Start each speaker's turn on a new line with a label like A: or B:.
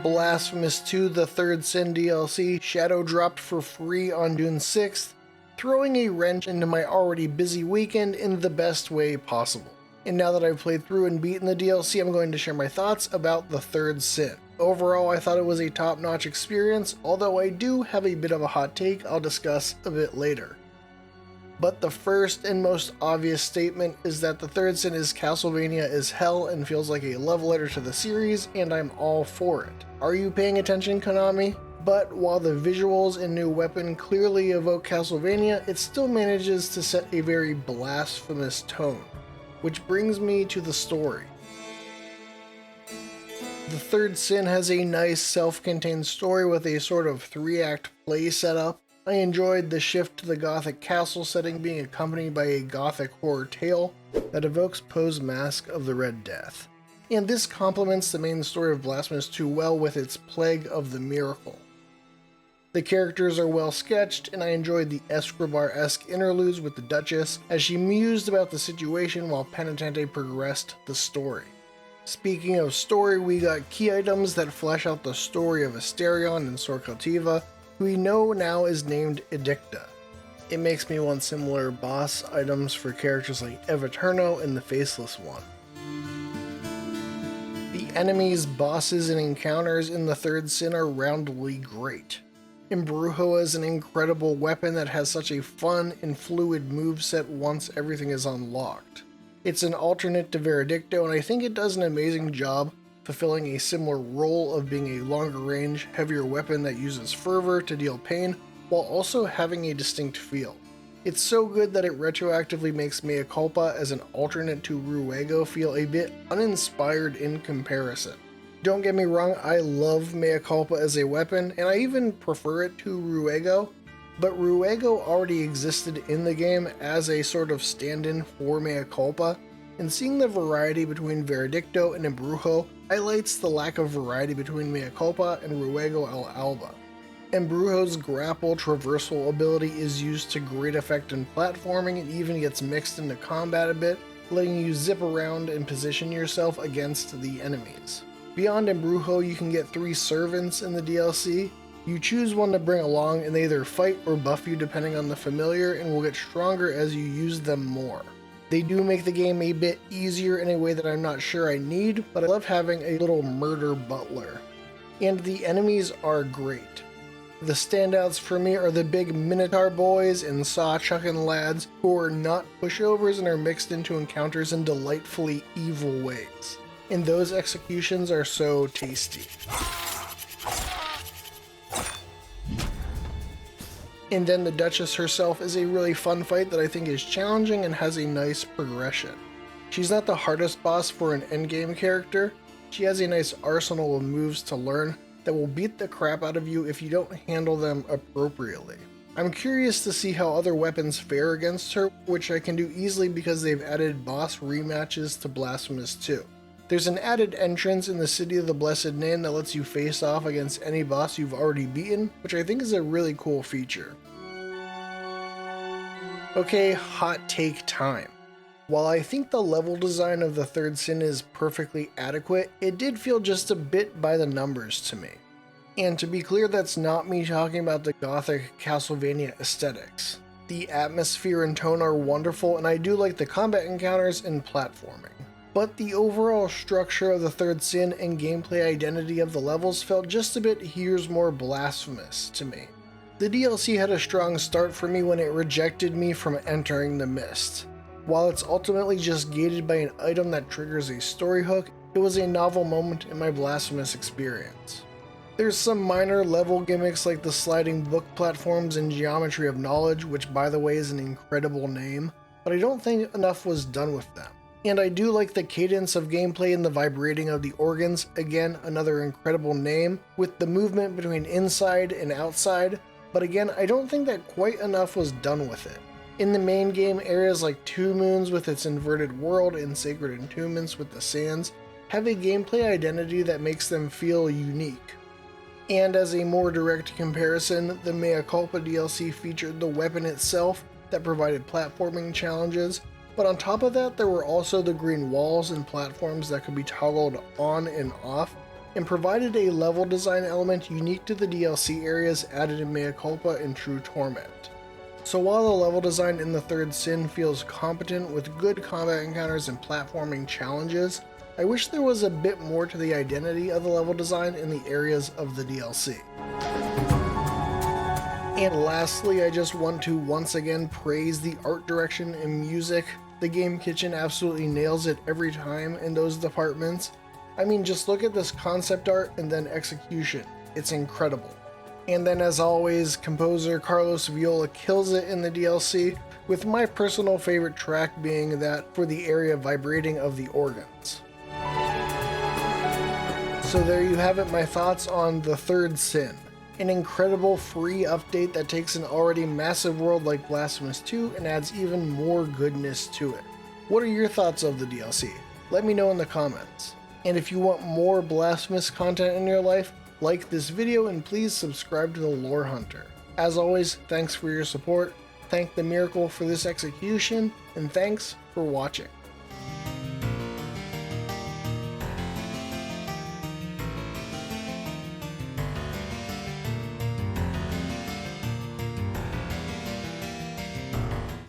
A: Blasphemous II, the Third Sin DLC, shadow dropped for free on June 6th, throwing a wrench into my already busy weekend in the best way possible. And now that I've played through and beaten the DLC, I'm going to share my thoughts about the Third Sin. Overall, I thought it was a top-notch experience, although I do have a bit of a hot take I'll discuss a bit later. But the first and most obvious statement is that the Third Sin is Castlevania is hell and feels like a love letter to the series, and I'm all for it. Are you paying attention, Konami? But while the visuals and new weapon clearly evoke Castlevania, it still manages to set a very blasphemous tone. Which brings me to the story. The Third Sin has a nice self-contained story with a sort of 3-act play setup. I enjoyed the shift to the gothic castle setting being accompanied by a gothic horror tale that evokes Poe's Mask of the Red Death. And this complements the main story of Blasphemous II well with its Plague of the Miracle. The characters are well sketched, and I enjoyed the Escobar-esque interludes with the Duchess as she mused about the situation while Penitente progressed the story. Speaking of story, we got key items that flesh out the story of Asterion and Sor Cautiva, who we know now is named Edicta. It makes me want similar boss items for characters like Evaturno and the Faceless One. The enemies, bosses, and encounters in the Third Sin are roundly great. Embrujo is an incredible weapon that has such a fun and fluid moveset once everything is unlocked. It's an alternate to Veredicto, and I think it does an amazing job fulfilling a similar role of being a longer range, heavier weapon that uses fervor to deal pain, while also having a distinct feel. It's so good that it retroactively makes Mea Culpa as an alternate to Ruego feel a bit uninspired in comparison. Don't get me wrong, I love Mea Culpa as a weapon, and I even prefer it to Ruego, but Ruego already existed in the game as a sort of stand-in for Mea Culpa, and seeing the variety between Veredicto and Embrujo highlights the lack of variety between Mea Culpa and Ruego El Alba. Embrujo's grapple traversal ability is used to great effect in platforming and even gets mixed into combat a bit, letting you zip around and position yourself against the enemies. Beyond Embrujo, you can get 3 servants in the DLC. You choose one to bring along and they either fight or buff you depending on the familiar and will get stronger as you use them more. They do make the game a bit easier in a way that I'm not sure I need, but I love having a little murder butler. And the enemies are great. The standouts for me are the big Minotaur boys and saw-chucking lads who are not pushovers and are mixed into encounters in delightfully evil ways. And those executions are so tasty. And then the Duchess herself is a really fun fight that I think is challenging and has a nice progression. She's not the hardest boss for an endgame character. She has a nice arsenal of moves to learn that will beat the crap out of you if you don't handle them appropriately. I'm curious to see how other weapons fare against her, which I can do easily because they've added boss rematches to Blasphemous II. There's an added entrance in the City of the Blessed Name that lets you face off against any boss you've already beaten, which I think is a really cool feature. Okay, hot take time. While I think the level design of the Third Sin is perfectly adequate, it did feel just a bit by the numbers to me. And to be clear, that's not me talking about the gothic Castlevania aesthetics. The atmosphere and tone are wonderful, and I do like the combat encounters and platforming. But the overall structure of the Third Sin and gameplay identity of the levels felt just a bit "here's more blasphemous" to me. The DLC had a strong start for me when it rejected me from entering the mist. While it's ultimately just gated by an item that triggers a story hook, it was a novel moment in my Blasphemous experience. There's some minor level gimmicks like the sliding book platforms and Geometry of Knowledge, which by the way is an incredible name, but I don't think enough was done with them. And I do like the cadence of gameplay and the vibrating of the organs, again another incredible name, with the movement between inside and outside, but again I don't think that quite enough was done with it. In the main game, areas like Two Moons with its inverted world and Sacred Entombments with the sands have a gameplay identity that makes them feel unique. And as a more direct comparison, the Mea Culpa DLC featured the weapon itself that provided platforming challenges, but on top of that there were also the green walls and platforms that could be toggled on and off, and provided a level design element unique to the DLC areas added in Mea Culpa and True Torment. So while the level design in the Third Sin feels competent with good combat encounters and platforming challenges, I wish there was a bit more to the identity of the level design in the areas of the DLC. And lastly, I just want to once again praise the art direction and music. The Game Kitchen absolutely nails it every time in those departments. I mean, just look at this concept art and then execution. It's incredible. And then as always, composer Carlos Viola kills it in the DLC, with my personal favorite track being that for the area vibrating of the organs. So there you have it, my thoughts on The Third Sin. An incredible free update that takes an already massive world like Blasphemous II and adds even more goodness to it. What are your thoughts of the DLC? Let me know in the comments. And if you want more Blasphemous content in your life, like this video and please subscribe to the Lore Hunter. As always, thanks for your support, thank the Miracle for this execution, and thanks for watching.